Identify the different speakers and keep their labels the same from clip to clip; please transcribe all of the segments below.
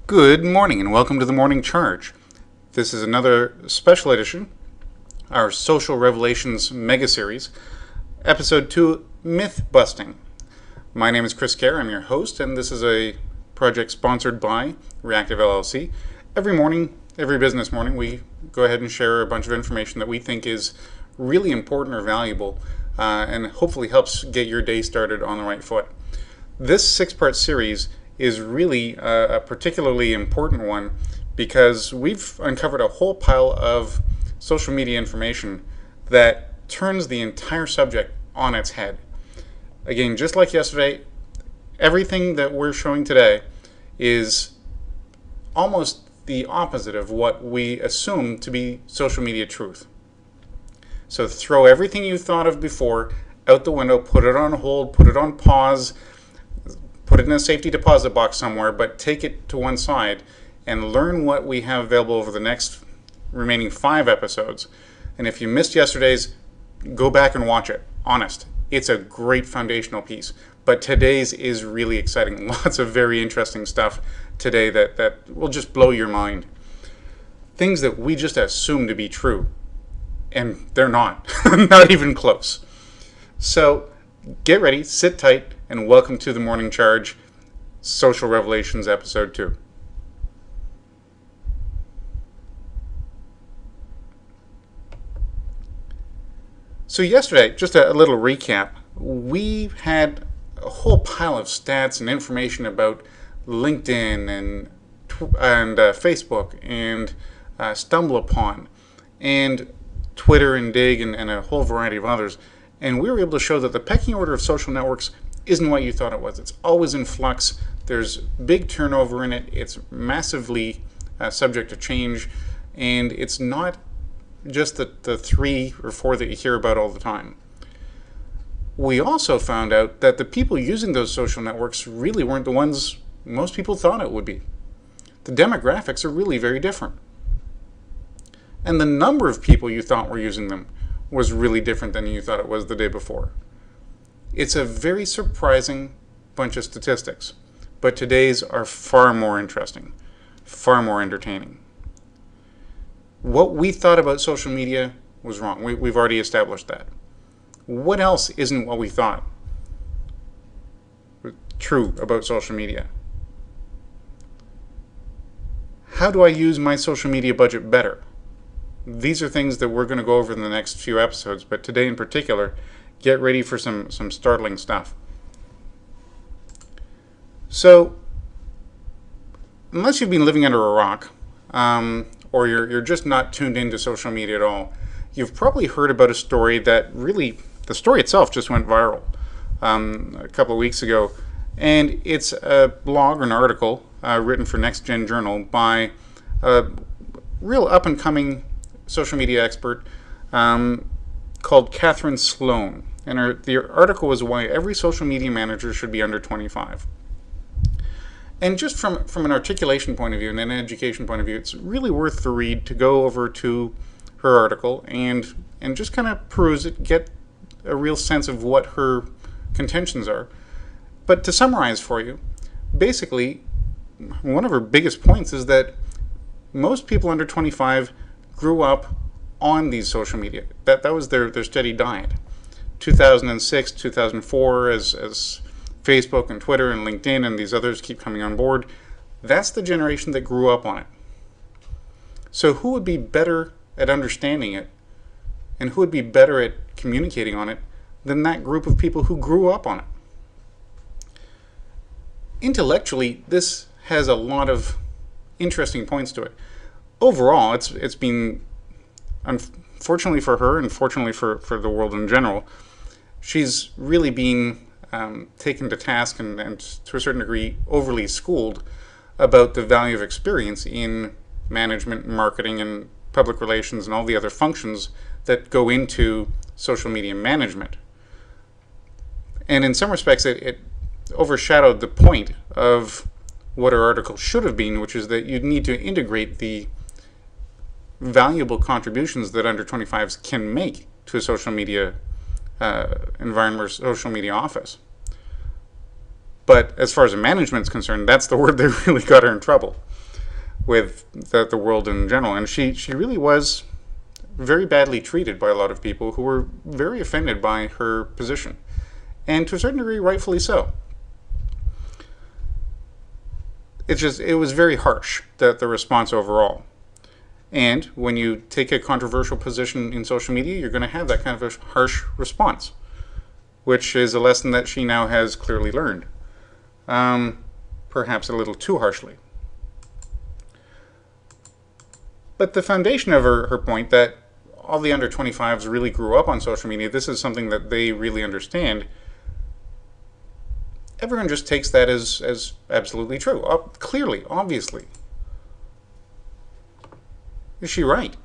Speaker 1: Good morning and welcome to the Morning Charge. This is another special edition, our Social Revelations mega series, episode 2, Myth Busting. My name is Chris Kerr, I'm your host, and this is a project sponsored by Reyactive LLC. Every morning, every business morning, we go ahead and share a bunch of information that we think is really important or valuable and hopefully helps get your day started on the right foot. This 6-part series is really a particularly important one because we've uncovered a whole pile of social media information that turns the entire subject on its head. Again, just like yesterday, everything that we're showing today is almost the opposite of what we assume to be social media truth. So throw everything you thought of before out the window, put it on hold, put it on pause, put it in a safety deposit box somewhere, but take it to one side and learn what we have available over the next remaining 5 episodes. And if you missed yesterday's, go back and watch it. Honest, it's a great foundational piece. But today's is really exciting. Lots of very interesting stuff today that will just blow your mind. Things that we just assume to be true. And they're not. Not even close. So get ready, sit tight, and welcome to the Morning Charge, Social Revelations Episode 2. So yesterday, just a little recap, we had a whole pile of stats and information about LinkedIn and Facebook and StumbleUpon and Twitter and Dig and a whole variety of others. And we were able to show that the pecking order of social networks isn't what you thought it was. It's always in flux. There's big turnover in it. It's massively subject to change. And it's not just the 3 or 4 that you hear about all the time. We also found out that the people using those social networks really weren't the ones most people thought it would be. The demographics are really very different. And the number of people you thought were using them was really different than you thought it was the day before. It's a very surprising bunch of statistics, but today's are far more interesting, far more entertaining. What we thought about social media was wrong. We've already established that. What else isn't what we thought true about social media? How do I use my social media budget better? These are things that we're going to go over in the next few episodes, but today in particular, get ready for some startling stuff. So, unless you've been living under a rock, or you're just not tuned into social media at all, you've probably heard about a story that really, the story itself just went viral a couple of weeks ago. And it's a blog or an article written for Next Gen Journal by a real up-and-coming social media expert called Catherine Sloan. And the article was why every social media manager should be under 25. And just from an articulation point of view and an education point of view, it's really worth the read to go over to her article and just kind of peruse it, get a real sense of what her contentions are. But to summarize for you, basically, one of her biggest points is that most people under 25 grew up on these social media. That was their steady diet. 2006, 2004, as Facebook and Twitter and LinkedIn and these others keep coming on board, that's the generation that grew up on it. So who would be better at understanding it and who would be better at communicating on it than that group of people who grew up on it? Intellectually, this has a lot of interesting points to it. Overall, it's been, unfortunately for her and fortunately for the world in general, she's really been taken to task and to a certain degree overly schooled about the value of experience in management, marketing, and public relations and all the other functions that go into social media management. And in some respects, it overshadowed the point of what our article should have been, which is that you need to integrate the valuable contributions that under 25s can make to a social media environment or social media office. But as far as the management's concerned, that's the word that really got her in trouble. with the world in general. And she really was very badly treated by a lot of people who were very offended by her position. And to a certain degree, rightfully so. It was very harsh, the response overall. And when you take a controversial position in social media, you're going to have that kind of a harsh response, which is a lesson that she now has clearly learned. Perhaps a little too harshly. But the foundation of her point that all the under 25s really grew up on social media, this is something that they really understand, everyone just takes that as absolutely true. Clearly, obviously. Is she right?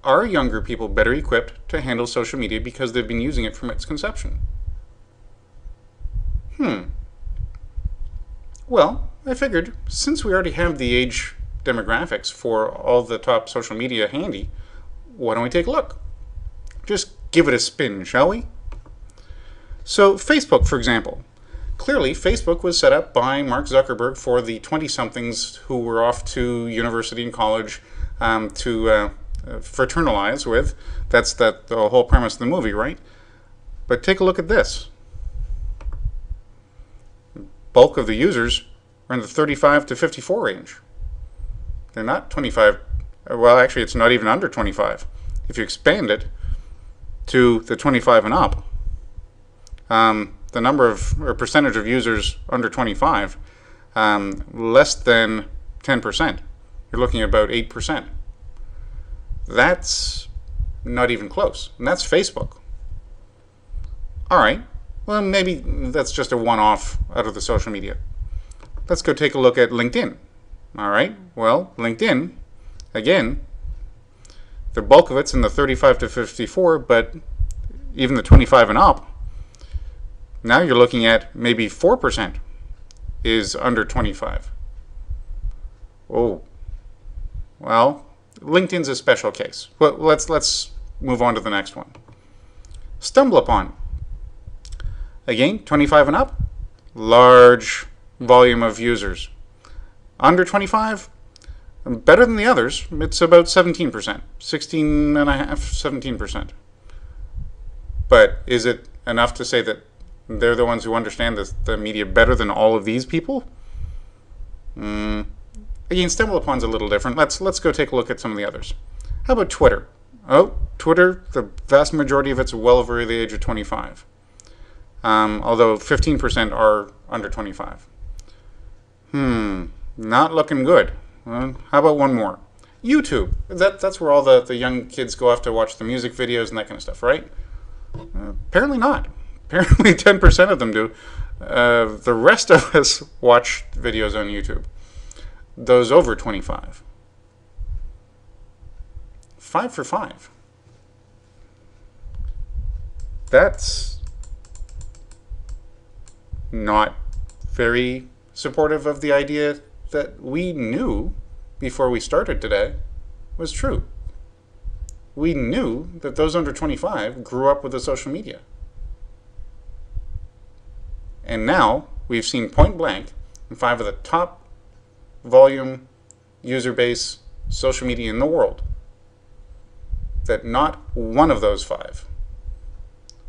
Speaker 1: Are younger people better equipped to handle social media because they've been using it from its conception? Well, I figured, since we already have the age demographics for all the top social media handy, why don't we take a look? Just give it a spin, shall we? So, Facebook, for example. Clearly, Facebook was set up by Mark Zuckerberg for the 20-somethings who were off to university and college to fraternize with. That's the whole premise of the movie, right? But take a look at this. The bulk of the users are in the 35 to 54 range. They're not 25. Well, actually, it's not even under 25. If you expand it to the 25 and up, the number of, or percentage of users under 25, less than 10%. You're looking at about 8%. That's not even close. And that's Facebook. All right. Well, maybe that's just a one-off out of the social media. Let's go take a look at LinkedIn. All right. Well, LinkedIn, again, the bulk of it's in the 35 to 54, but even the 25 and up, now you're looking at maybe 4% is under 25. Oh, well, LinkedIn's a special case. Well, let's move on to the next one. StumbleUpon. Again, 25 and up, large volume of users. Under 25, better than the others. It's about 17%, 16 and a half, 17%. But is it enough to say that they're the ones who understand the media better than all of these people? Again, StumbleUpon's a little different. Let's go take a look at some of the others. How about Twitter? Oh, Twitter, the vast majority of it's well over the age of 25. Although 15% are under 25. Not looking good. How about one more? YouTube. That's where all the young kids go off to watch the music videos and that kind of stuff, right? Apparently not. Apparently 10% of them do. The rest of us watch videos on YouTube. Those over 25. 5 for 5. That's not very supportive of the idea that we knew before we started today was true. We knew that those under 25 grew up with the social media. And now we've seen point blank in 5 of the top volume user base social media in the world that not one of those 5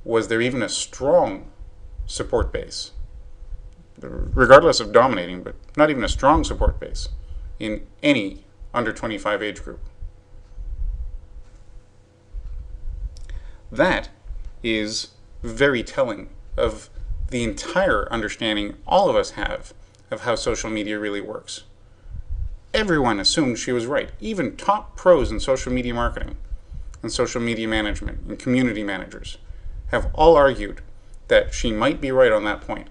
Speaker 1: was there even a strong support base, regardless of dominating, but not even a strong support base in any under 25 age group. That is very telling of the entire understanding all of us have of how social media really works. Everyone assumed she was right. Even top pros in social media marketing and social media management and community managers have all argued that she might be right on that point.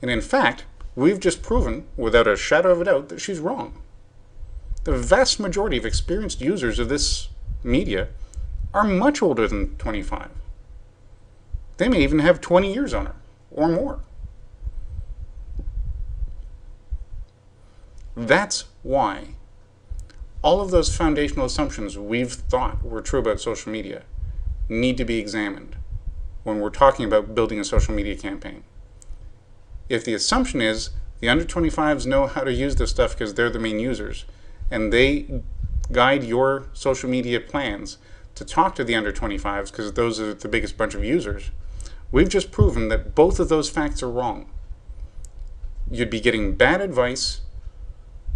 Speaker 1: And in fact, we've just proven, without a shadow of a doubt, that she's wrong. The vast majority of experienced users of this media are much older than 25. They may even have 20 years on her, or more. That's why all of those foundational assumptions we've thought were true about social media need to be examined when we're talking about building a social media campaign. If the assumption is The under 25s know how to use this stuff because they're the main users, and they guide your social media plans to talk to the under 25s because those are the biggest bunch of users. We've just proven that both of those facts are wrong. You'd be getting bad advice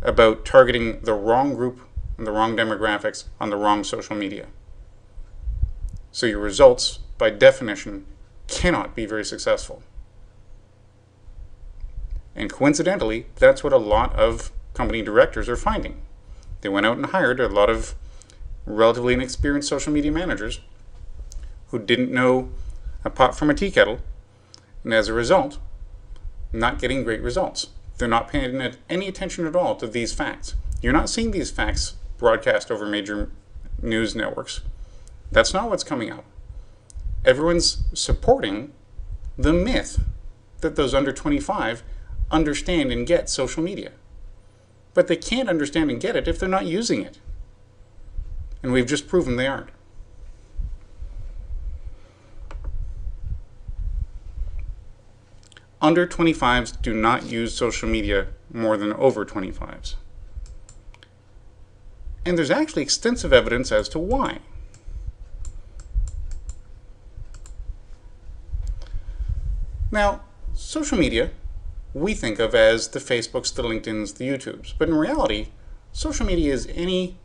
Speaker 1: about targeting the wrong group and the wrong demographics on the wrong social media. So your results, by definition, cannot be very successful. And coincidentally, that's what a lot of company directors are finding. They went out and hired a lot of relatively inexperienced social media managers who didn't know a pot from a tea kettle, and as a result, not getting great results. They're not paying any attention at all to these facts. You're not seeing these facts broadcast over major news networks. That's not what's coming out. Everyone's supporting the myth that those under 25 understand and get social media. But they can't understand and get it if they're not using it. And we've just proven they aren't. Under 25s do not use social media more than over 25s. And there's actually extensive evidence as to why. Now, social media we think of as the Facebooks, the LinkedIns, the YouTubes. But in reality, social media is any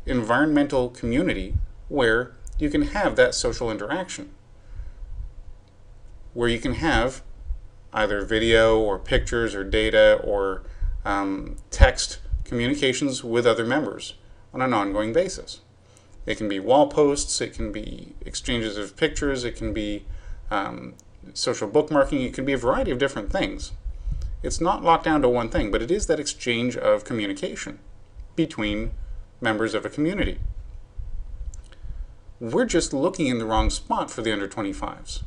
Speaker 1: environmental community where you can have that social interaction, where you can have either video or pictures or data or text communications with other members on an ongoing basis. It can be wall posts, it can be exchanges of pictures, it can be social bookmarking, it can be a variety of different things. It's not locked down to one thing, but it is that exchange of communication between members of a community. We're just looking in the wrong spot for the under 25s.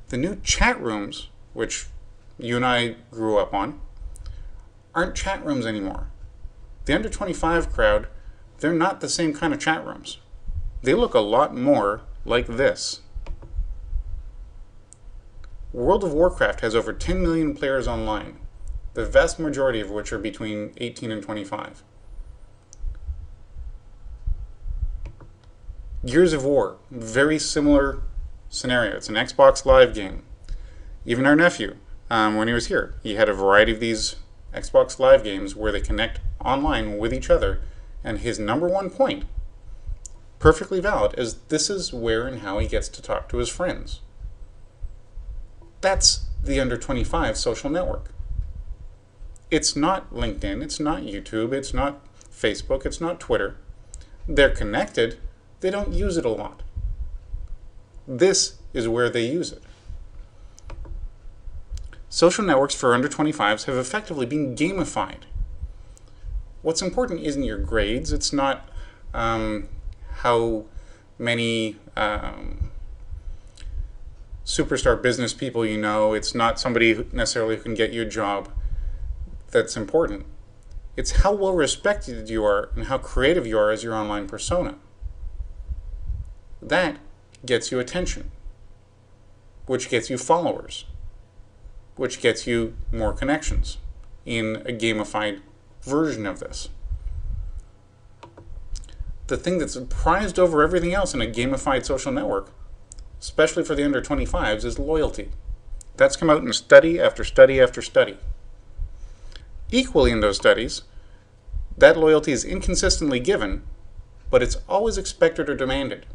Speaker 1: The new chat rooms, which you and I grew up on, aren't chat rooms anymore. The under 25 crowd, they're not the same kind of chat rooms. They look a lot more like this. World of Warcraft has over 10 million players online, the vast majority of which are between 18 and 25. Gears of War, very similar scenario. It's an Xbox Live game. Even our nephew, when he was here, he had a variety of these Xbox Live games where they connect online with each other, and his number one point, perfectly valid, is this is where and how he gets to talk to his friends. That's the under 25 social network. It's not LinkedIn, it's not YouTube, it's not Facebook, it's not Twitter. They're connected, they don't use it a lot. This is where they use it. Social networks for under 25s have effectively been gamified. What's important isn't your grades, it's not how many superstar business people you know, it's not somebody necessarily who can get you a job that's important. It's how well respected you are and how creative you are as your online persona. That gets you attention, which gets you followers, which gets you more connections in a gamified version of this. The thing that's prized over everything else in a gamified social network, especially for the under 25s, is loyalty. That's come out in study after study after study. Equally in those studies, that loyalty is inconsistently given, but it's always expected or demanded.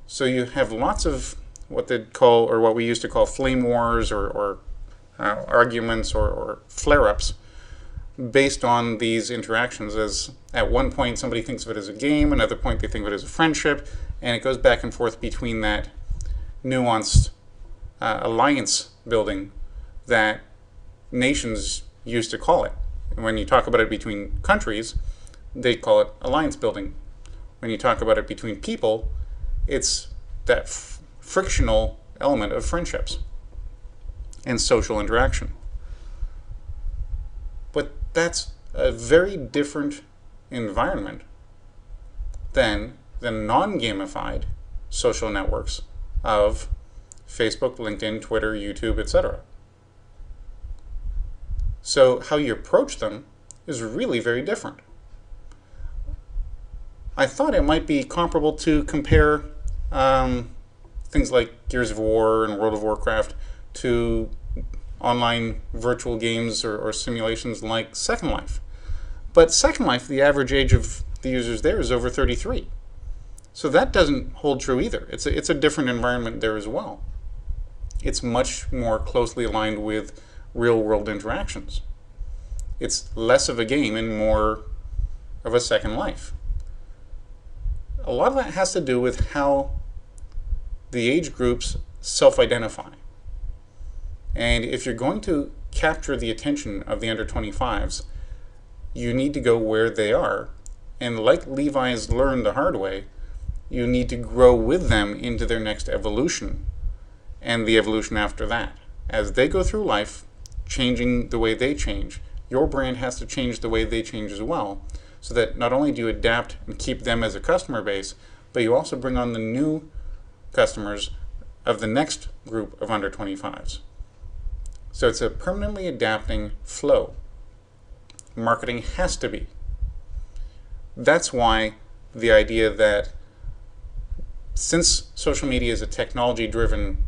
Speaker 1: So you have lots of what they'd call, or what we used to call, flame wars or arguments or flare-ups based on these interactions. As at one point somebody thinks of it as a game, another point they think of it as a friendship, and it goes back and forth between that nuanced alliance building that nations used to call it. When you talk about it between countries, they call it alliance building. When you talk about it between people, it's that frictional element of friendships and social interaction. But that's a very different environment than the non-gamified social networks of Facebook, LinkedIn, Twitter, YouTube, etc. So how you approach them is really very different. I thought it might be comparable to compare things like Gears of War and World of Warcraft to online virtual games or simulations like Second Life. But Second Life, the average age of the users there is over 33. So that doesn't hold true either. It's a different environment there as well. It's much more closely aligned with real-world interactions. It's less of a game and more of a Second Life. A lot of that has to do with how the age groups self-identify. And if you're going to capture the attention of the under 25s, you need to go where they are. And like Levi's learned the hard way, you need to grow with them into their next evolution and the evolution after that. As they go through life, changing the way they change, your brand has to change the way they change as well, so that not only do you adapt and keep them as a customer base, but you also bring on the new customers of the next group of under 25s. So it's a permanently adapting flow. Marketing has to be. That's why the idea that since social media is a technology-driven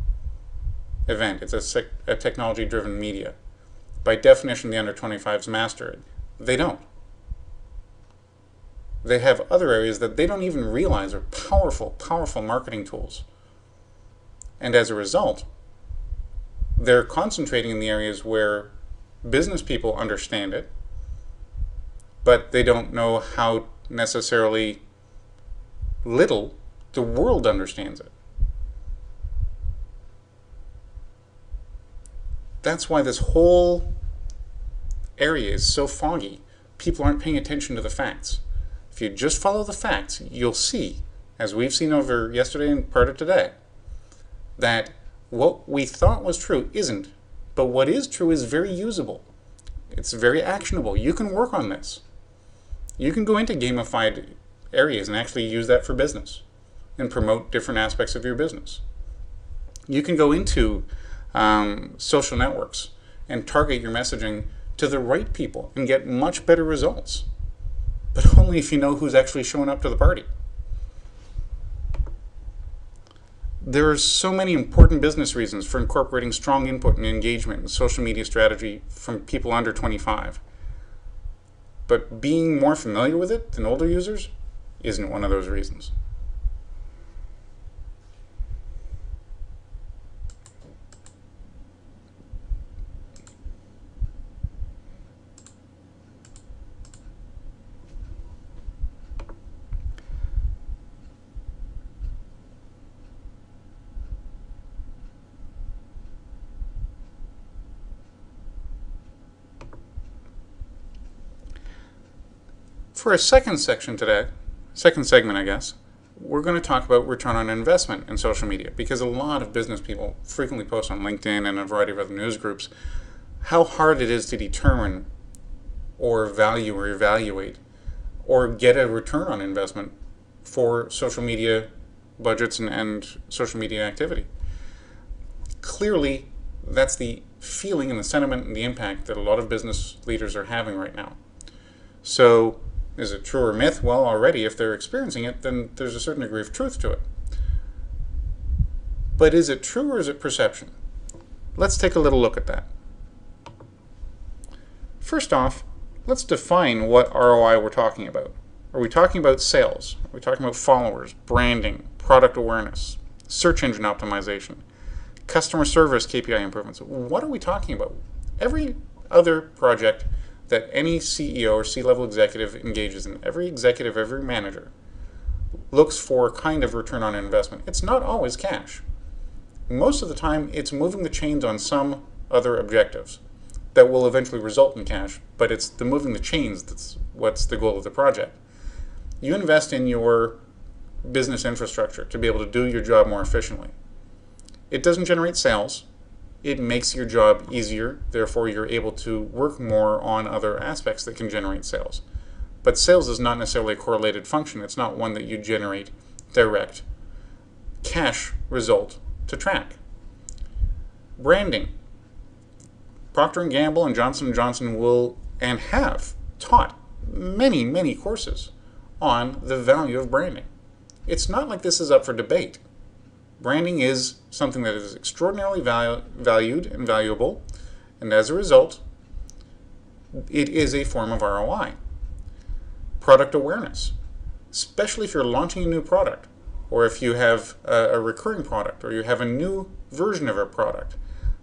Speaker 1: event, it's a technology-driven media, by definition the under 25s master it. They don't. They have other areas that they don't even realize are powerful, powerful marketing tools. And as a result, they're concentrating in the areas where business people understand it, but they don't know how necessarily little the world understands it. That's why this whole area is so foggy. People aren't paying attention to the facts. If you just follow the facts, you'll see, as we've seen over yesterday and part of today, that what we thought was true isn't, but what is true is very usable. It's very actionable. You can work on this. You can go into gamified areas and actually use that for business and promote different aspects of your business. You can go into social networks and target your messaging to the right people and get much better results, but only if you know who's actually showing up to the party. There are so many important business reasons for incorporating strong input and engagement in social media strategy from people under 25. But being more familiar with it than older users isn't one of those reasons. For a second segment, I guess, we're going to talk about return on investment in social media, because a lot of business people frequently post on LinkedIn and a variety of other news groups how hard it is to determine or value or evaluate or get a return on investment for social media budgets and social media activity. Clearly, that's the feeling and the sentiment and the impact that a lot of business leaders are having right now. So, is it true or myth? Well, already, if they're experiencing it, then there's a certain degree of truth to it. But is it true or is it perception? Let's take a little look at that. First off, let's define what ROI we're talking about. Are we talking about sales? Are we talking about followers, branding, product awareness, search engine optimization, customer service KPI improvements? What are we talking about? Every other project that any CEO or C-level executive engages in, every executive, every manager, looks for a kind of return on investment. It's not always cash. Most of the time, it's moving the chains on some other objectives that will eventually result in cash, but it's the moving the chains that's what's the goal of the project. You invest in your business infrastructure to be able to do your job more efficiently. It doesn't generate sales. It makes your job easier, therefore you're able to work more on other aspects that can generate sales. But sales is not necessarily a correlated function. It's not one that you generate direct cash result to track. Branding. Procter & Gamble and Johnson & Johnson will and have taught many, many courses on the value of branding. It's not like this is up for debate. Branding is something that is extraordinarily valued and valuable, and as a result, it is a form of ROI. Product awareness, especially if you're launching a new product, or if you have a recurring product, or you have a new version of a product,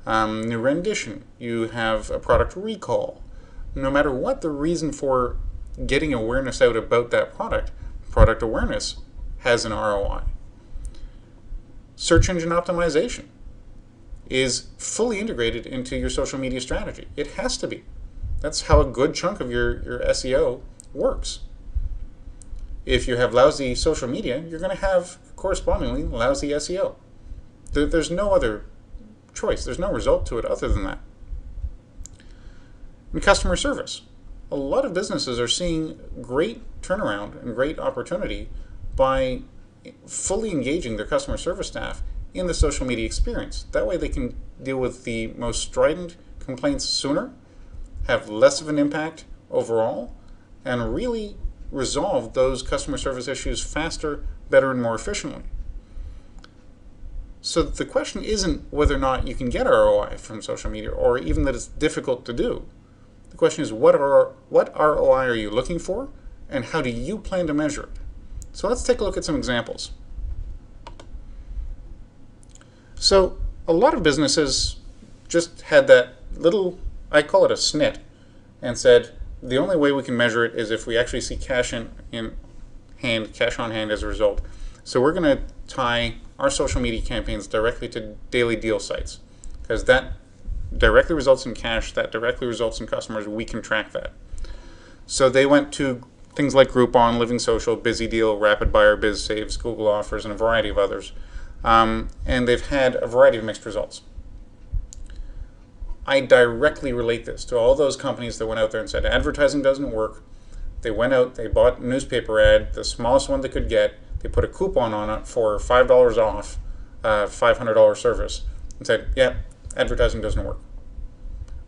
Speaker 1: new rendition, you have a product recall. No matter what the reason for getting awareness out about that product awareness has an ROI. Search engine optimization is fully integrated into your social media strategy. It has to be. That's how a good chunk of your SEO works. If you have lousy social media, you're going to have correspondingly lousy SEO. There's no other choice. There's no result to it other than that. And customer service. A lot of businesses are seeing great turnaround and great opportunity by fully engaging their customer service staff in the social media experience. That way they can deal with the most strident complaints sooner, have less of an impact overall, and really resolve those customer service issues faster, better, and more efficiently. So the question isn't whether or not you can get ROI from social media, or even that it's difficult to do. The question is, what ROI are you looking for, and how do you plan to measure it? So let's take a look at some examples. So a lot of businesses just had that little, I call it a snit, and said the only way we can measure it is if we actually see cash on hand as a result. So we're going to tie our social media campaigns directly to daily deal sites, because that directly results in cash, that directly results in customers. We can track that. So they went to things like Groupon, Living Social, Busy Deal, Rapid Buyer, BizSaves, Google Offers, and a variety of others. And they've had a variety of mixed results. I directly relate this to all those companies that went out there and said advertising doesn't work. They went out, they bought a newspaper ad, the smallest one they could get. They put a coupon on it for $5 off, $500 service, and said, yeah, advertising doesn't work.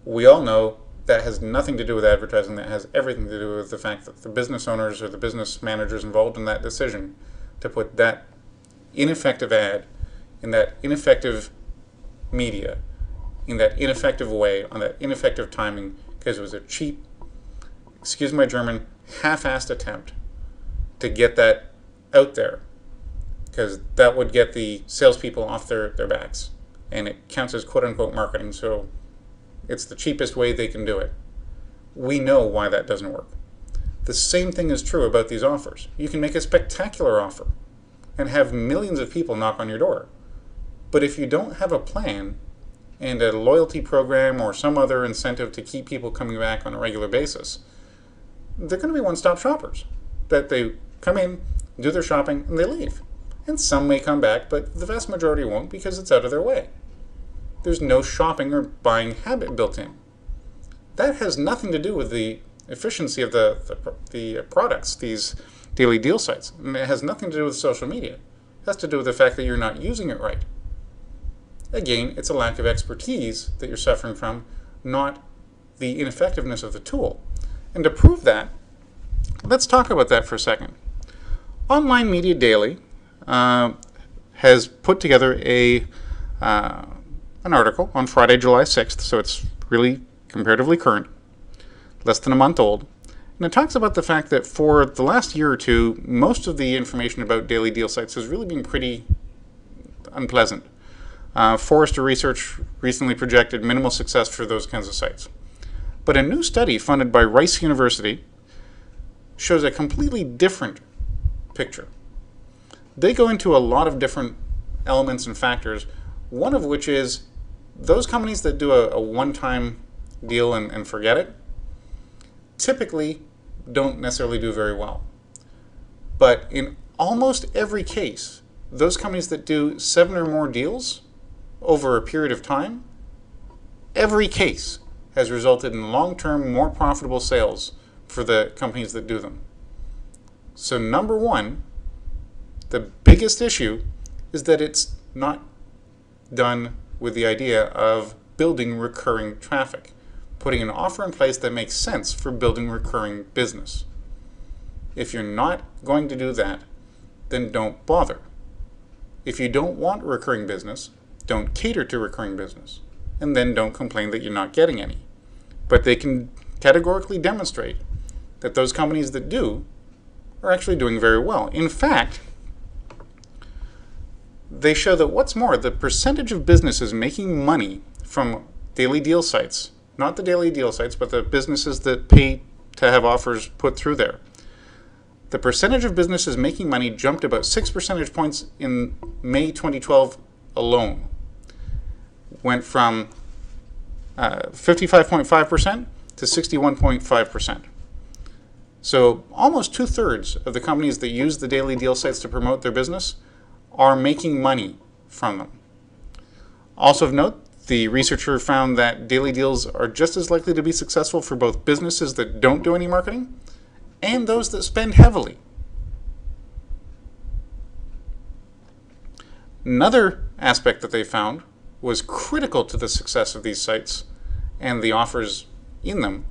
Speaker 1: We all know that has nothing to do with advertising. That has everything to do with the fact that the business owners or the business managers involved in that decision to put that ineffective ad in that ineffective media, in that ineffective way, on that ineffective timing, because it was a cheap, excuse my German, half-assed attempt to get that out there, because that would get the salespeople off their backs, and it counts as quote-unquote marketing, so it's the cheapest way they can do it. We know why that doesn't work. The same thing is true about these offers. You can make a spectacular offer and have millions of people knock on your door, but if you don't have a plan and a loyalty program or some other incentive to keep people coming back on a regular basis, they're going to be one-stop shoppers. That they come in, do their shopping, and they leave. And some may come back, but the vast majority won't because it's out of their way. There's no shopping or buying habit built in. That has nothing to do with the efficiency of the products, these daily deal sites. And it has nothing to do with social media. It has to do with the fact that you're not using it right. Again, it's a lack of expertise that you're suffering from, not the ineffectiveness of the tool. And to prove that, let's talk about that for a second. Online Media Daily has put together an article on Friday, July 6th, so it's really comparatively current, less than a month old. And it talks about the fact that for the last year or two, most of the information about daily deal sites has really been pretty unpleasant. Forrester Research recently projected minimal success for those kinds of sites. But a new study funded by Rice University shows a completely different picture. They go into a lot of different elements and factors, one of which is those companies that do a one-time deal and forget it typically don't necessarily do very well. But in almost every case, those companies that do 7 or more deals over a period of time, every case has resulted in long-term, more profitable sales for the companies that do them. So number one, the biggest issue is that it's not done with the idea of building recurring traffic, putting an offer in place that makes sense for building recurring business. If you're not going to do that, then don't bother. If you don't want recurring business, don't cater to recurring business, and then don't complain that you're not getting any. But they can categorically demonstrate that those companies that do are actually doing very well. In fact, they show that what's more, the percentage of businesses making money from daily deal sites, not the daily deal sites, but the businesses that pay to have offers put through there, the percentage of businesses making money jumped about 6 percentage points in May 2012 alone. Went from 55.5% to 61.5%. So almost 2/3 of the companies that use the daily deal sites to promote their business are making money from them. Also of note, the researcher found that daily deals are just as likely to be successful for both businesses that don't do any marketing and those that spend heavily. Another aspect that they found was critical to the success of these sites and the offers in them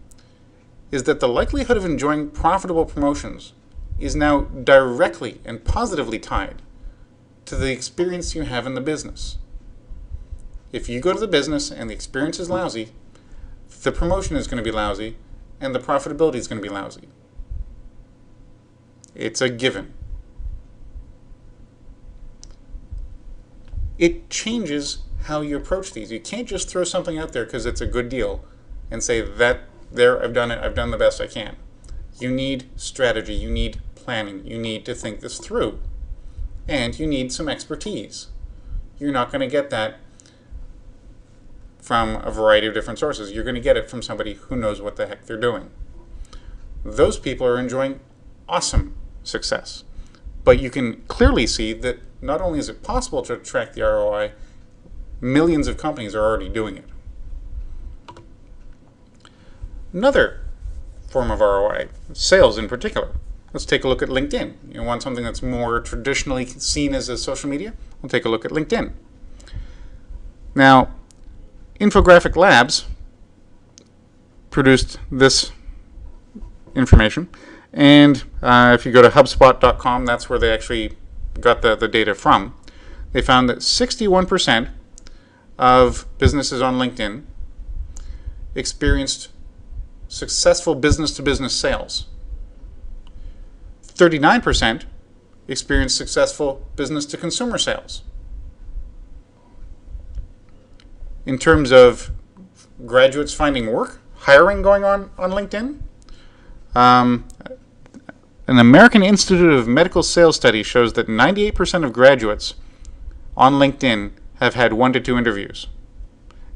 Speaker 1: is that the likelihood of enjoying profitable promotions is now directly and positively tied to the experience you have in the business. If you go to the business and the experience is lousy, the promotion is going to be lousy and the profitability is going to be lousy. It's a given. It changes how you approach these. You can't just throw something out there because it's a good deal and say, that there, I've done it, I've done the best I can. You need strategy, you need planning, you need to think this through, and you need some expertise. You're not going to get that from a variety of different sources. You're going to get it from somebody who knows what the heck they're doing. Those people are enjoying awesome success. But you can clearly see that not only is it possible to track the ROI, millions of companies are already doing it. Another form of ROI, sales in particular. Let's take a look at LinkedIn. You want something that's more traditionally seen as a social media? We'll take a look at LinkedIn. Now, Infographic Labs produced this information, and if you go to HubSpot.com, that's where they actually got the data from. They found that 61% of businesses on LinkedIn experienced successful business-to-business sales. 39% experienced successful business-to-consumer sales. In terms of graduates finding work, hiring going on LinkedIn, an American Institute of Medical Sales study shows that 98% of graduates on LinkedIn have had 1 to 2 interviews,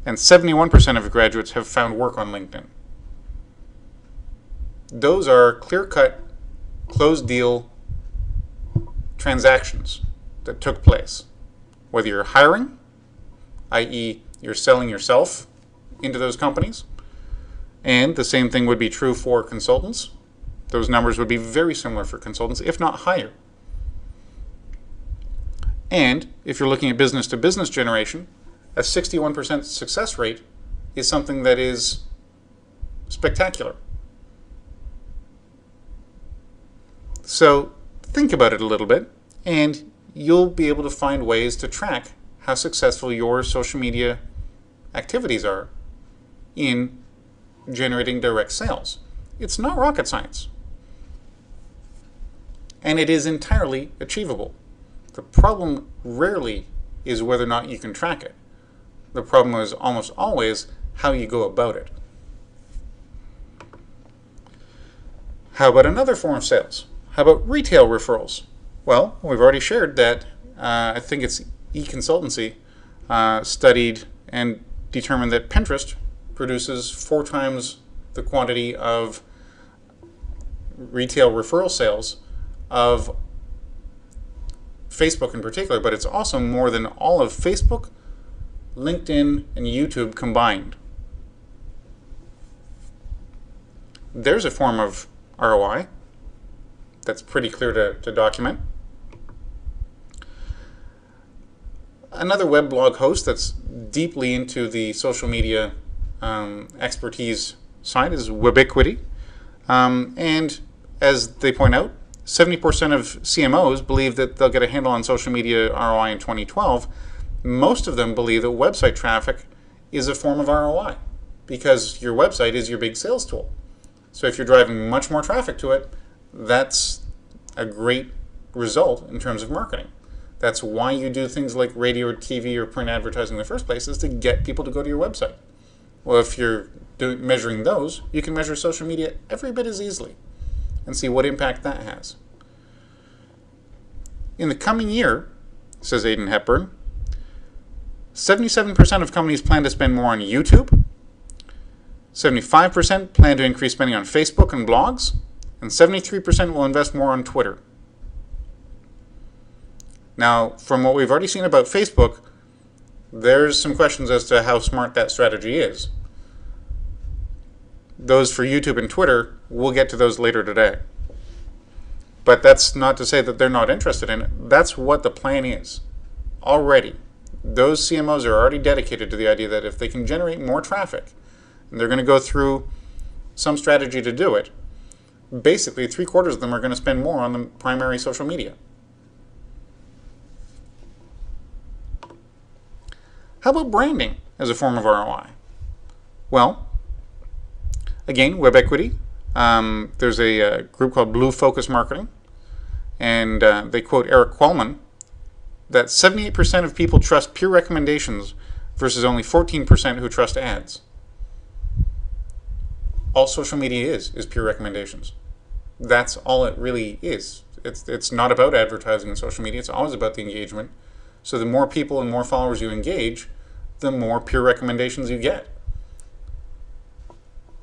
Speaker 1: and 71% of graduates have found work on LinkedIn. Those are clear-cut, closed deal transactions that took place. Whether you're hiring, i.e. you're selling yourself into those companies, and the same thing would be true for consultants. Those numbers would be very similar for consultants, if not higher. And if you're looking at business-to-business generation, a 61% success rate is something that is spectacular. So think about it a little bit, and you'll be able to find ways to track how successful your social media activities are in generating direct sales. It's not rocket science. And it is entirely achievable. The problem rarely is whether or not you can track it. The problem is almost always how you go about it. How about another form of sales? How about retail referrals? Well, we've already shared that I think it's eConsultancy studied and determined that Pinterest produces 4 times the quantity of retail referral sales of Facebook in particular, but it's also more than all of Facebook, LinkedIn, and YouTube combined. There's a form of ROI that's pretty clear to document. another web blog host that's deeply into the social media expertise side is Webiquity. And as they point out, 70% of CMOs believe that they'll get a handle on social media ROI in 2012. Most of them believe that website traffic is a form of ROI because your website is your big sales tool. So if you're driving much more traffic to it, that's a great result in terms of marketing. That's why you do things like radio or TV or print advertising in the first place, is to get people to go to your website. Well, if you're measuring those, you can measure social media every bit as easily and see what impact that has. In the coming year, says Aidan Hepburn, 77% of companies plan to spend more on YouTube, 75% plan to increase spending on Facebook and blogs, and 73% will invest more on Twitter. Now, from what we've already seen about Facebook, there's some questions as to how smart that strategy is. Those for YouTube and Twitter, we'll get to those later today. But that's not to say that they're not interested in it. That's what the plan is already. Those CMOs are already dedicated to the idea that if they can generate more traffic, and they're going to go through some strategy to do it, basically 3/4 of them are going to spend more on the primary social media. How about branding as a form of ROI? Well, again, Webiquity. There's a group called Blue Focus Marketing, and they quote Eric Qualman that 78% of people trust peer recommendations versus only 14% who trust ads. All social media is peer recommendations. That's all it really is. It's not about advertising in social media. It's always about the engagement. So the more people and more followers you engage, the more peer recommendations you get.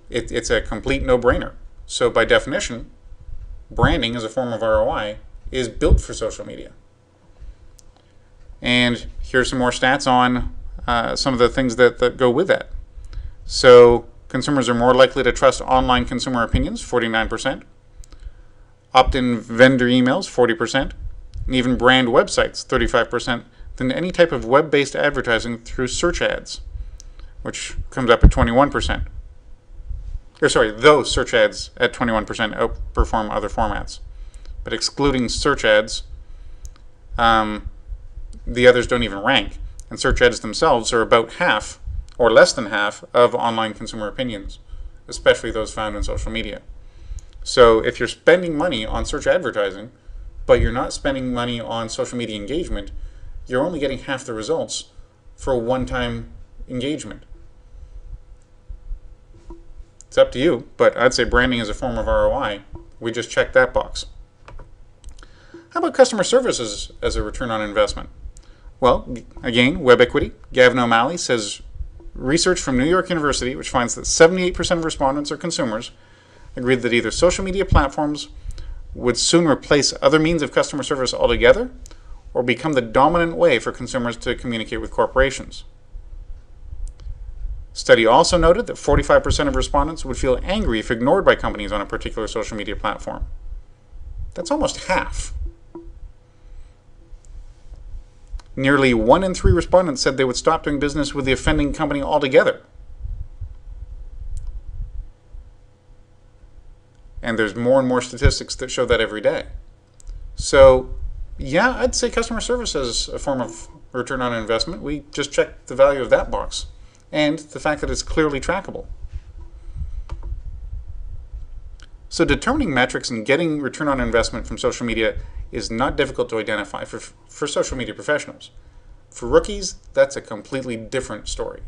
Speaker 1: It's a complete no-brainer. So by definition, branding as a form of ROI is built for social media. And here's some more stats on some of the things that go with that. So consumers are more likely to trust online consumer opinions, 49%, opt-in vendor emails, 40%, and even brand websites, 35%, than any type of web-based advertising through search ads, which comes up at 21%. Those search ads at 21% outperform other formats. But excluding search ads, the others don't even rank. And search ads themselves are about half, or less than half, of online consumer opinions, especially those found in social media. So if you're spending money on search advertising, but you're not spending money on social media engagement, you're only getting half the results for a one-time engagement. It's up to you, but I'd say branding is a form of ROI. We just checked that box. How about customer services as a return on investment? Well, again, Webiquity. Gavin O'Malley says research from New York University, which finds that 78% of respondents or consumers agreed that either social media platforms would soon replace other means of customer service altogether or become the dominant way for consumers to communicate with corporations. Study also noted that 45% of respondents would feel angry if ignored by companies on a particular social media platform. That's almost half. Nearly 1 in 3 respondents said they would stop doing business with the offending company altogether. And there's more and more statistics that show that every day. So, yeah, I'd say customer service is a form of return on investment. We just checked the value of that box and the fact that it's clearly trackable. So determining metrics and getting return on investment from social media is not difficult to identify for social media professionals. For rookies, that's a completely different story.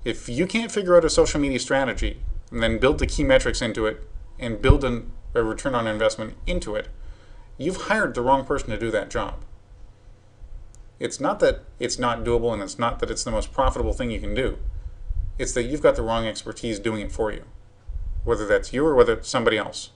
Speaker 1: If you can't figure out a social media strategy and then build the key metrics into it and build a return on investment into it, you've hired the wrong person to do that job. It's not that it's not doable and it's not that it's the most profitable thing you can do. It's that you've got the wrong expertise doing it for you, whether that's you or whether it's somebody else.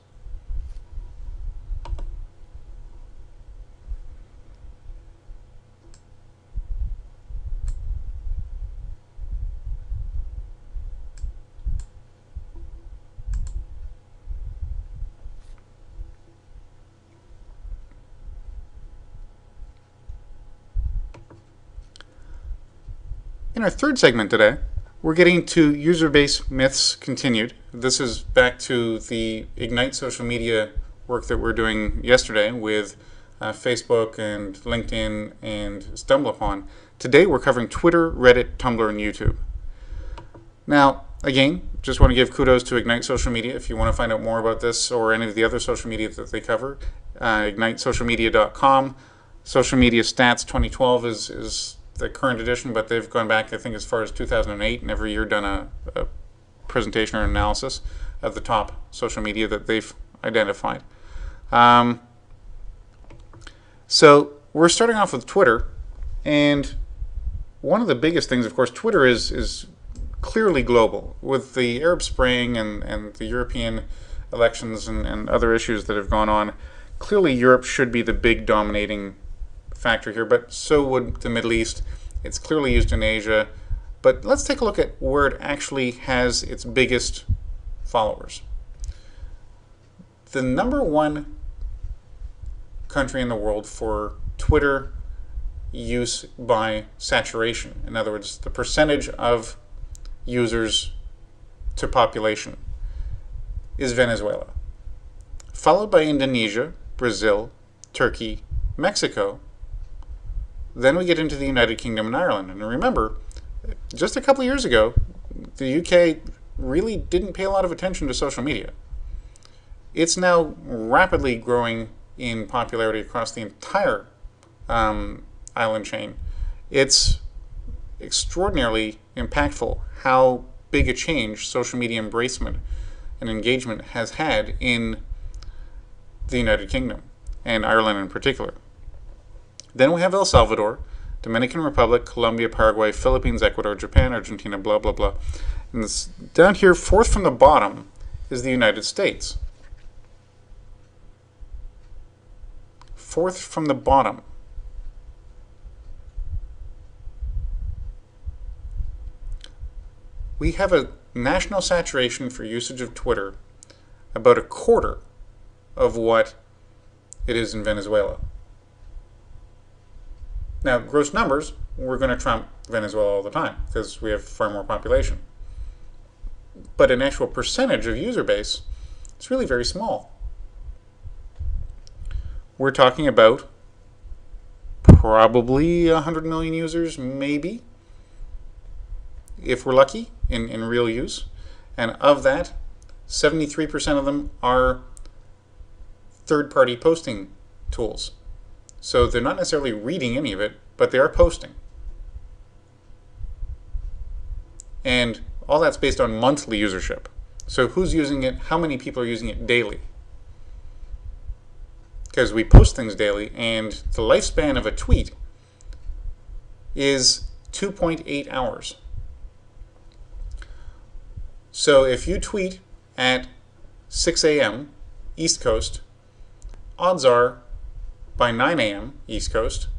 Speaker 1: In our third segment today, we're getting to user base myths continued. This is back to the Ignite social media work that we're doing yesterday with Facebook and LinkedIn and StumbleUpon. Today we're covering Twitter, Reddit, Tumblr, and YouTube. Now, again, just want to give kudos to Ignite Social Media. If you want to find out more about this or any of the other social media that they cover, ignitesocialmedia.com. Social Media Stats 2012 is the current edition, but they've gone back, I think, as far as 2008, and every year done a presentation or analysis of the top social media that they've identified. So we're starting off with Twitter, and one of the biggest things, of course, Twitter is clearly global. With the Arab Spring and the European elections and other issues that have gone on, clearly Europe should be the big dominating factor here, but so would the Middle East. It's clearly used in Asia, but let's take a look at where it actually has its biggest followers. The number one country in the world for Twitter use by saturation, in other words, the percentage of users to population, is Venezuela, followed by Indonesia, Brazil, Turkey, Mexico. Then we get into the United Kingdom and Ireland. And remember, just a couple of years ago, the UK really didn't pay a lot of attention to social media. It's now rapidly growing in popularity across the entire island chain. It's extraordinarily impactful how big a change social media embracement and engagement has had in the United Kingdom and Ireland in particular. Then we have El Salvador, Dominican Republic, Colombia, Paraguay, Philippines, Ecuador, Japan, Argentina, blah, blah, blah. And this, down here, fourth from the bottom, is the United States. Fourth from the bottom. We have a national saturation for usage of Twitter about a quarter of what it is in Venezuela. Now, gross numbers, we're going to trump Venezuela all the time because we have far more population. But in actual percentage of user base, it's really very small. We're talking about probably 100 million users, maybe, if we're lucky, in real use. And of that, 73% of them are third-party posting tools. So they're not necessarily reading any of it, but they are posting. And all that's based on monthly usership. So who's using it? How many people are using it daily? Because we post things daily, and the lifespan of a tweet is 2.8 hours. So if you tweet at 6 a.m. East Coast, odds are by 9 a.m. East Coast,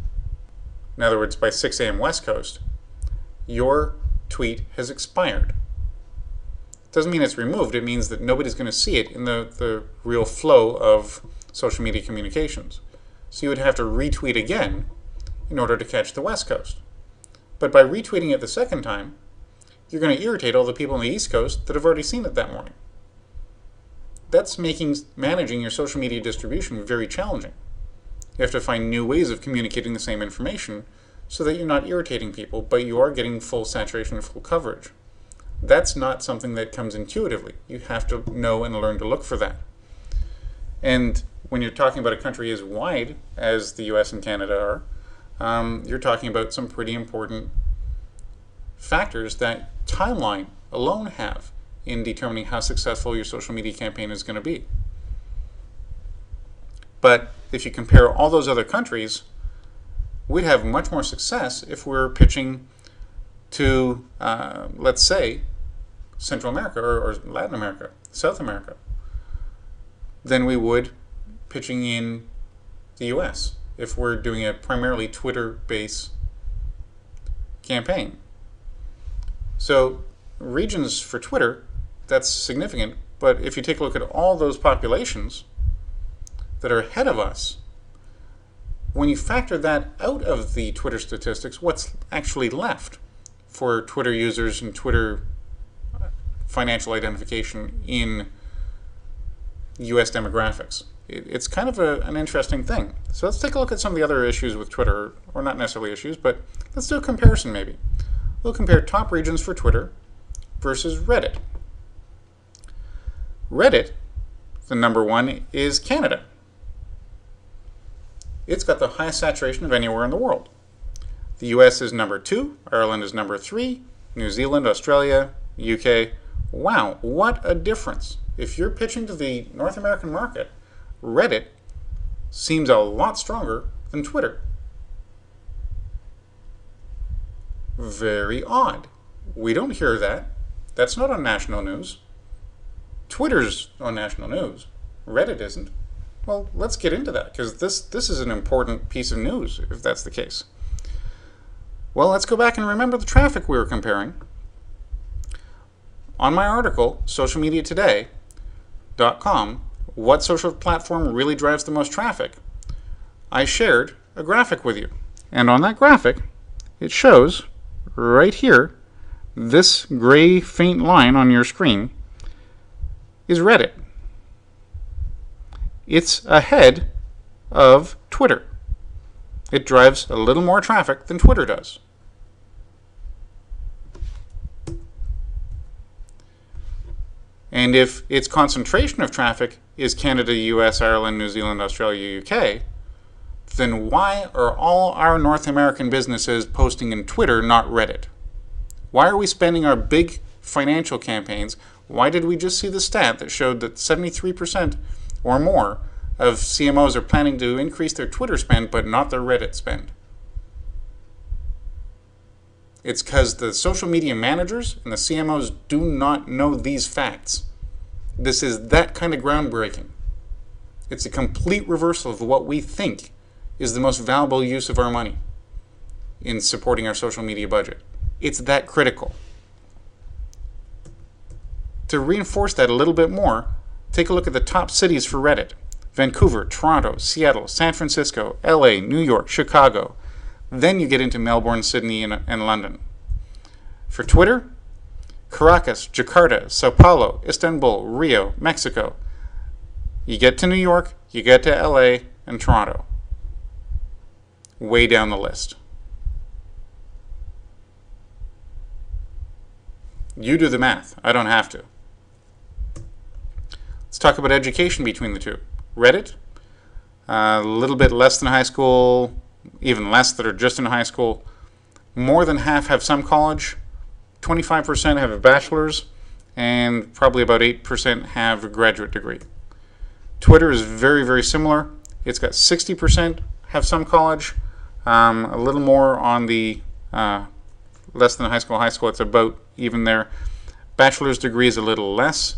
Speaker 1: in other words, by 6 a.m. West Coast, your tweet has expired. Doesn't mean it's removed. It means that nobody's going to see it in the real flow of social media communications. So you would have to retweet again in order to catch the West Coast. But by retweeting it the second time, you're going to irritate all the people on the East Coast that have already seen it that morning. That's making managing your social media distribution very challenging. You have to find new ways of communicating the same information so that you're not irritating people, but you are getting full saturation and full coverage. That's not something that comes intuitively. You have to know and learn to look for that. And when you're talking about a country as wide as the US and Canada are, you're talking about some pretty important factors that timeline alone have in determining how successful your social media campaign is going to be. But if you compare all those other countries, we'd have much more success if we're pitching to, let's say, Central America or Latin America, South America, than we would pitching in the US if we're doing a primarily Twitter-based campaign. So regions for Twitter, that's significant, but if you take a look at all those populations that are ahead of us, when you factor that out of the Twitter statistics, what's actually left for Twitter users and Twitter financial identification in US demographics. It's kind of an interesting thing. So let's take a look at some of the other issues with Twitter, or not necessarily issues, but let's do a comparison maybe. We'll compare top regions for Twitter versus Reddit. Reddit, the number one, is Canada. It's got the highest saturation of anywhere in the world. The US is number 2, Ireland is number 3, New Zealand, Australia, UK. Wow, what a difference. If you're pitching to the North American market, Reddit seems a lot stronger than Twitter. Very odd. We don't hear that. That's not on national news. Twitter's on national news. Reddit isn't. Well, let's get into that, because this is an important piece of news, if that's the case. Well, let's go back and remember the traffic we were comparing. On my article, socialmediatoday.com, what social platform really drives the most traffic, I shared a graphic with you. And on that graphic, it shows right here, this gray faint line on your screen is Reddit. It's ahead of Twitter. It drives a little more traffic than Twitter does. And if its concentration of traffic is Canada, US, Ireland, New Zealand, Australia, UK, then why are all our North American businesses posting in Twitter, not Reddit? Why are we spending our big financial campaigns? Why did we just see the stat that showed that 73% or more of CMOs are planning to increase their Twitter spend, but not their Reddit spend? It's because the social media managers and the CMOs do not know these facts. This is that kind of groundbreaking. It's a complete reversal of what we think is the most valuable use of our money in supporting our social media budget. It's that critical. To reinforce that a little bit more, take a look at the top cities for Reddit. Vancouver, Toronto, Seattle, San Francisco, LA, New York, Chicago. Then you get into Melbourne, Sydney, and London. For Twitter, Caracas, Jakarta, Sao Paulo, Istanbul, Rio, Mexico. You get to New York, you get to LA, and Toronto. Way down the list. You do the math. I don't have to. Let's talk about education between the two. Reddit, a little bit less than high school, even less that are just in high school. More than half have some college, 25% have a bachelor's, and probably about 8% have a graduate degree. Twitter is very, very similar. It's got 60% have some college, a little more on the less than high school. It's about even there. Bachelor's degree is a little less.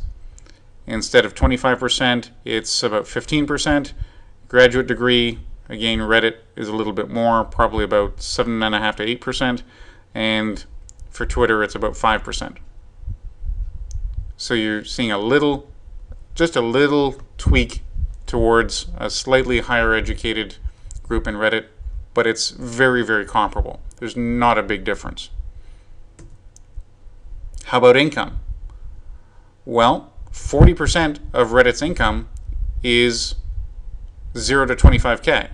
Speaker 1: Instead of 25%, it's about 15%. Graduate degree, again, Reddit is a little bit more, probably about 7.5% to 8%. And for Twitter, it's about 5%. So you're seeing just a little tweak towards a slightly higher educated group in Reddit, but it's very, very comparable. There's not a big difference. How about income? Well, 40% of Reddit's income is 0 to 25K.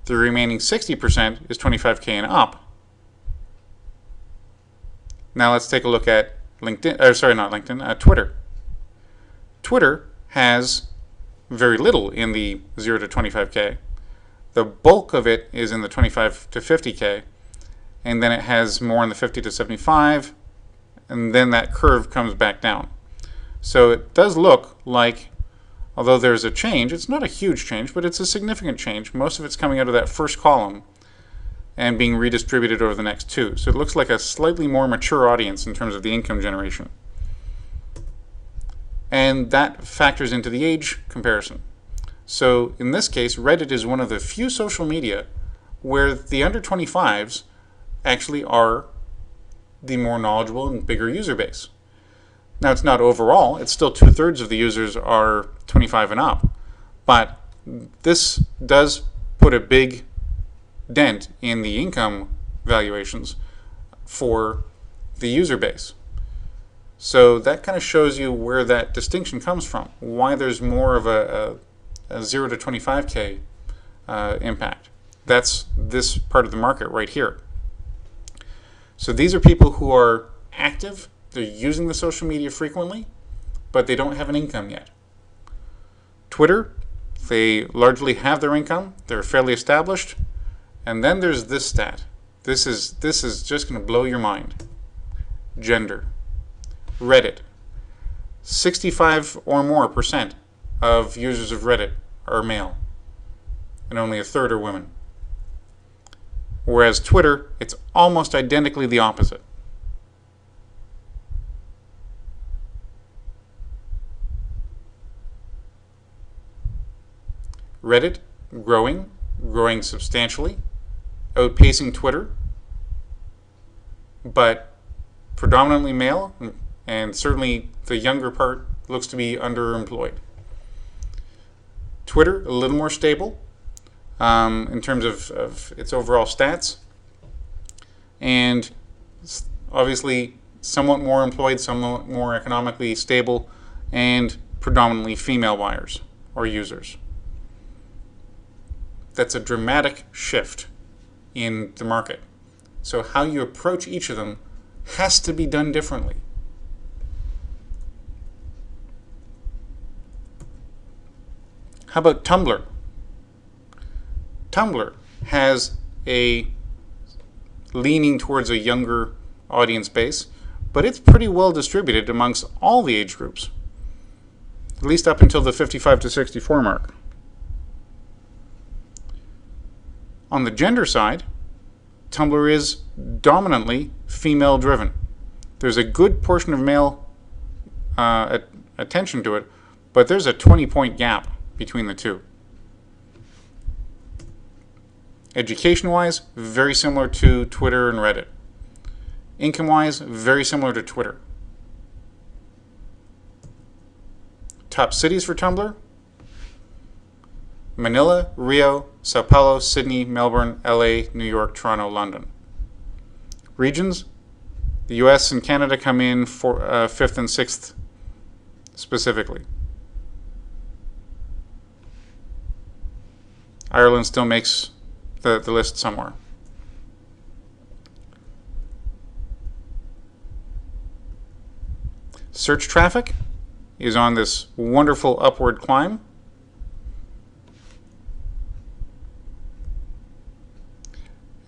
Speaker 1: The remaining 60% is 25K and up. Now let's take a look at Twitter. Twitter has very little in the 0 to 25K. The bulk of it is in the 25 to 50K, and then it has more in the 50 to 75, and then that curve comes back down. So it does look like, although there's a change, it's not a huge change, but it's a significant change. Most of it's coming out of that first column and being redistributed over the next two. So it looks like a slightly more mature audience in terms of the income generation. And that factors into the age comparison. So in this case, Reddit is one of the few social media where the under 25s actually are the more knowledgeable and bigger user base. Now, it's not overall. It's still 2/3 of the users are 25 and up. But this does put a big dent in the income valuations for the user base. So that kind of shows you where that distinction comes from, why there's more of a 0 to 25K impact. That's this part of the market right here. So these are people who are active, they're using the social media frequently, but they don't have an income yet. Twitter, they largely have their income, they're fairly established, and then there's this stat. This is just going to blow your mind. Gender. Reddit. 65 or more % of users of Reddit are male, and only a third are women. Whereas Twitter, it's almost identically the opposite. Reddit, growing substantially, outpacing Twitter, but predominantly male, and certainly the younger part looks to be underemployed. Twitter, a little more stable in terms of its overall stats, and obviously somewhat more employed, somewhat more economically stable, and predominantly female buyers or users. That's a dramatic shift in the market. So how you approach each of them has to be done differently. How about Tumblr? Tumblr has a leaning towards a younger audience base, but it's pretty well distributed amongst all the age groups, at least up until the 55 to 64 mark. On the gender side, Tumblr is dominantly female driven. There's a good portion of male attention to it, but there's a 20-point gap between the two. Education-wise, very similar to Twitter and Reddit. Income-wise, very similar to Twitter. Top cities for Tumblr: Manila, Rio, Sao Paulo, Sydney, Melbourne, LA, New York, Toronto, London. Regions: the US and Canada come in for 5th and 6th specifically. Ireland still makes the list somewhere. Search traffic is on this wonderful upward climb.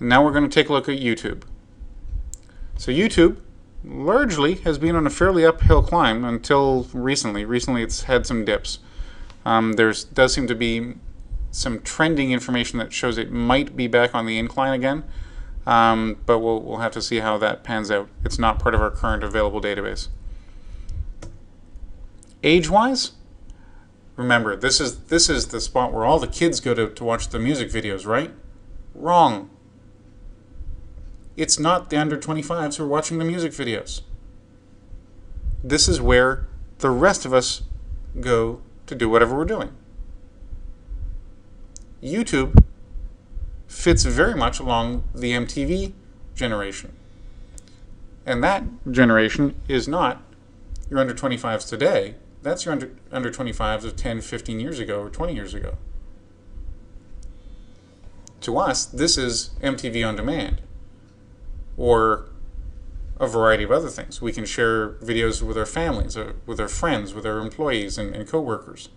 Speaker 1: Now we're going to take a look at YouTube. So YouTube largely has been on a fairly uphill climb until recently. Recently it's had some dips. There does seem to be some trending information that shows it might be back on the incline again, but we'll have to see how that pans out. It's not part of our current available database. Age-wise, remember, this is the spot where all the kids go to watch the music videos, right? Wrong. It's not the under 25s who are watching the music videos. This is where the rest of us go to do whatever we're doing. YouTube fits very much along the MTV generation. And that generation is not your under 25s today. That's your under 25s of 10, 15 years ago or 20 years ago. To us, this is MTV On Demand, or a variety of other things. We can share videos with our families, or with our friends, with our employees and co-workers.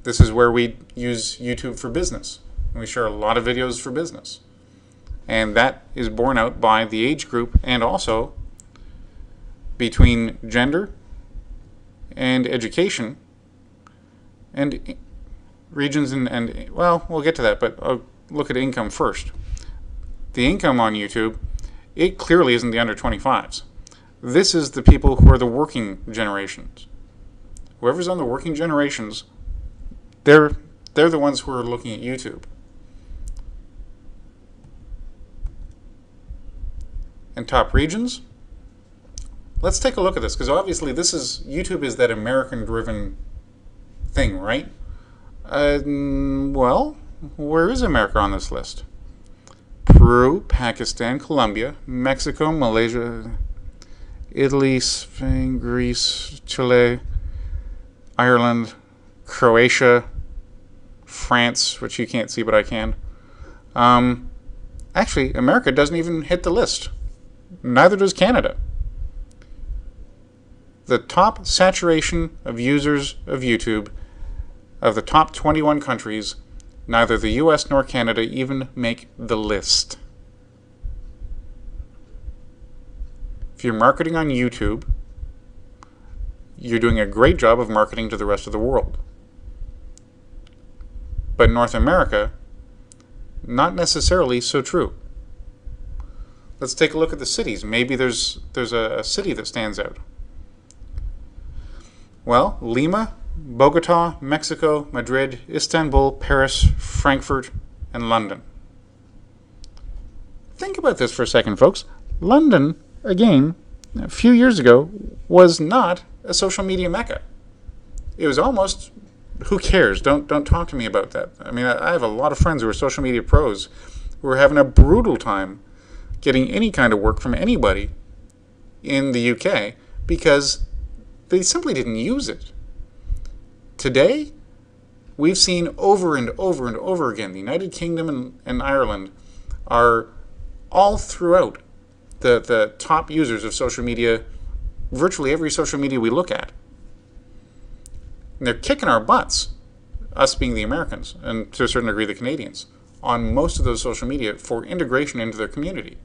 Speaker 1: This is where we use YouTube for business. We share a lot of videos for business. And that is borne out by the age group and also between gender and education and regions and well, we'll get to that, but I'll look at income first. The income on YouTube, it clearly isn't the under 25s. This is the people who are the working generations. Whoever's on the working generations, they're the ones who are looking at YouTube. And top regions, let's take a look at this, because obviously YouTube is that American-driven thing, right? Well, where is America on this list? Peru, Pakistan, Colombia, Mexico, Malaysia, Italy, Spain, Greece, Chile, Ireland, Croatia, France, which you can't see but I can. Actually, America doesn't even hit the list. Neither does Canada. The top saturation of users of YouTube of the top 21 countries, neither the US nor Canada even make the list. If you're marketing on YouTube, you're doing a great job of marketing to the rest of the world. But North America, not necessarily so true. Let's take a look at the cities. Maybe there's a city that stands out. Well, Lima, Bogota, Mexico, Madrid, Istanbul, Paris, Frankfurt, and London. Think about this for a second, folks. London, again, a few years ago, was not a social media mecca. It was almost, who cares? Don't talk to me about that. I mean, I have a lot of friends who are social media pros who are having a brutal time getting any kind of work from anybody in the UK because they simply didn't use it. Today, we've seen over and over and over again, the United Kingdom and Ireland are all throughout the top users of social media, virtually every social media we look at. And they're kicking our butts, us being the Americans, and to a certain degree the Canadians, on most of those social media for integration into their community.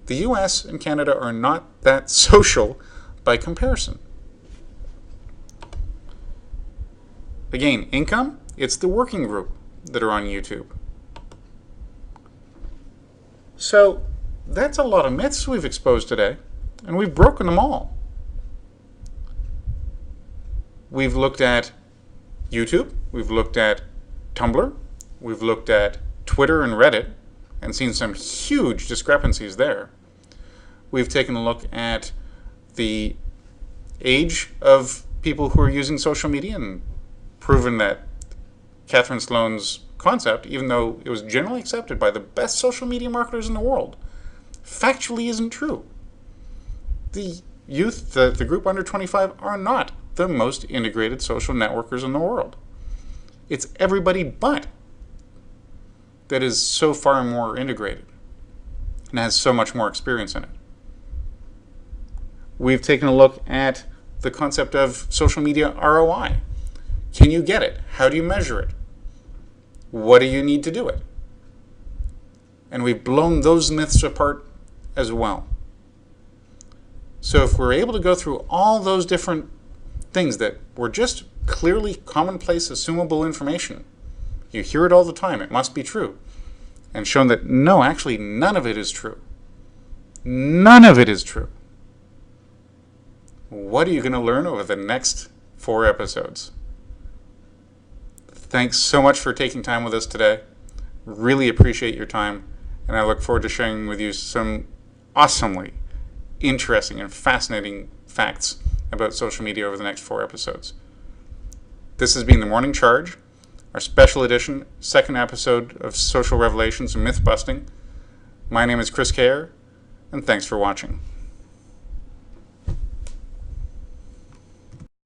Speaker 1: The US and Canada are not that social by comparison. Again, income, it's the working group that are on YouTube. So that's a lot of myths we've exposed today, and we've broken them all. We've looked at YouTube, we've looked at Tumblr, we've looked at Twitter and Reddit, and seen some huge discrepancies there. We've taken a look at the age of people who are using social media and proven that Catherine Sloan's concept, even though it was generally accepted by the best social media marketers in the world, factually isn't true. The youth, the group under 25, are not the most integrated social networkers in the world. It's everybody but that is so far more integrated and has so much more experience in it. We've taken a look at the concept of social media ROI. Can you get it? How do you measure it? What do you need to do it? And we've blown those myths apart as well. So if we're able to go through all those different things that were just clearly commonplace, assumable information, you hear it all the time, it must be true, and shown that no, actually none of it is true. None of it is true. What are you going to learn over the next 4 episodes? Thanks so much for taking time with us today. Really appreciate your time, and I look forward to sharing with you some awesomely interesting and fascinating facts about social media over the next 4 episodes. This has been The Morning Charge, our special edition, 2nd episode of Social Revelations and Myth Busting. My name is Chris Kerr, and thanks for watching.